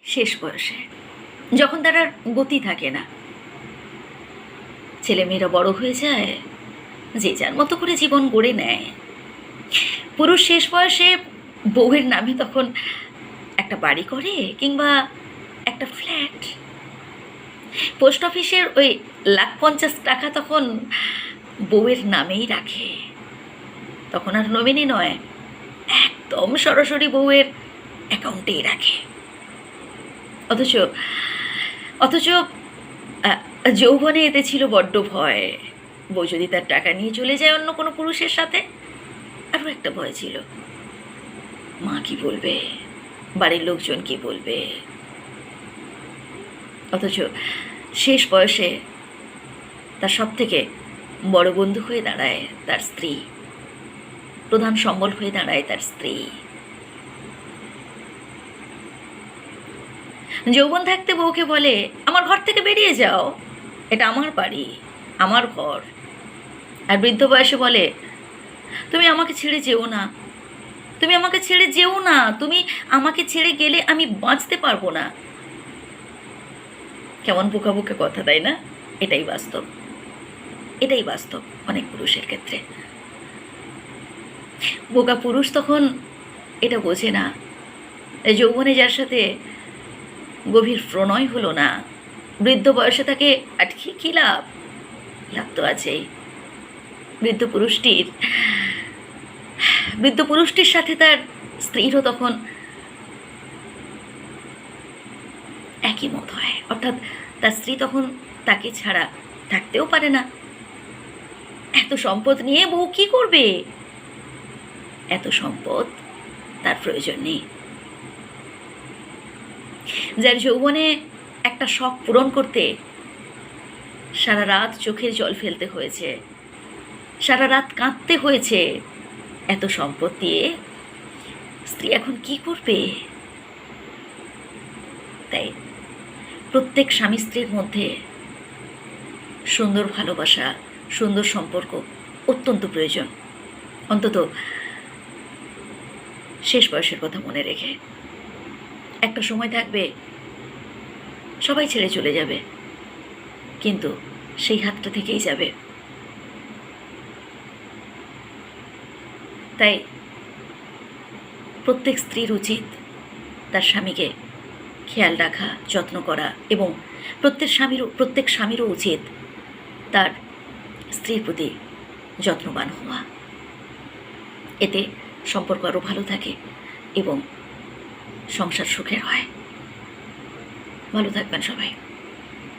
শেষ বয়সে, যখন তার আর গতি থাকে না, ছেলেমেয়েরা বড় হয়ে যায়, যে যার মতো করে জীবন গড়ে নেয়। পুরুষ শেষ বয়সে বউয়ের নামে তখন একটা বাড়ি করে কিংবা একটা ফ্ল্যাট। পোস্ট অফিসের ওই 1,50,000 টাকা তখন বউয়ের নামেই রাখে। তখন আর নমিনি নয়, একদম সরাসরি বউয়ের অ্যাকাউন্টেই রাখে। অথচ অথচ যৌবনে এতে ছিল বড্ড ভয়। বউ যদি তার টাকা নিয়ে চলে যায় অন্য কোনো পুরুষের সাথে। আরও একটা ভয় ছিল, মা কি বলবে, বাড়ির লোকজন কি বলবে। অথচ শেষ বয়সে তার সব থেকে বড় বন্ধু হয়ে দাঁড়ায় তার স্ত্রী, প্রধান সম্বল হয়ে দাঁড়ায় তার স্ত্রী। যৌবন থাকতে বউকে বলে, আমার ঘর থেকে বেরিয়ে যাও, এটা আমার বাড়ি, আমার ঘর। আর বৃদ্ধ বয়সে বলে, তুমি আমাকে ছেড়ে যেও না, তুমি আমাকে ছেড়ে যেও না, তুমি আমাকে ছেড়ে গেলে আমি বাঁচতে পারবো না। কেমন বোকা বোকা কথা, তাই না? এটাই বাস্তব, এটাই বাস্তব অনেক পুরুষের ক্ষেত্রে। বোকা পুরুষ তখন এটা বোঝে না, যৌবনে যার সাথে গভীর প্রণয় হলো না, বৃদ্ধ বয়সে তাকে আটকে কী লাভ? লাভ তো আছেই। বৃদ্ধ পুরুষটির সাথে তার স্ত্রীরও তখন একই মত হয়, অর্থাৎ তার স্ত্রী তখন তাকে ছাড়া থাকতেও পারে না। এত সম্পদ নিয়ে বউ কী করবে? এত সম্পদ তার প্রয়োজন নেই। যার যৌবনে একটা শখ পূরণ করতে সারা রাত চোখের জল ফেলতে হয়েছে, সারা রাত কাঁদতে হয়েছে, এত সম্পদ দিয়ে স্ত্রী এখন কি করবে? তাই প্রত্যেক স্বামী স্ত্রীর মধ্যে সুন্দর ভালোবাসা, সুন্দর সম্পর্ক অত্যন্ত প্রয়োজন। অন্তত শেষ বয়সের কথা মনে রেখে। একটা সময় থাকবে সবাই ছেড়ে চলে যাবে, কিন্তু সেই হাতটা থেকেই যাবে। তাই প্রত্যেক স্ত্রীর উচিত তার স্বামীকে খেয়াল রাখা, যত্ন করা, এবং প্রত্যেক স্বামীরও উচিত তার স্ত্রীর প্রতি যত্নবান হওয়া। এতে সম্পর্ক আরও ভালো থাকে এবং সংসার সুখের হয়। ভালো থাকবেন সবাই।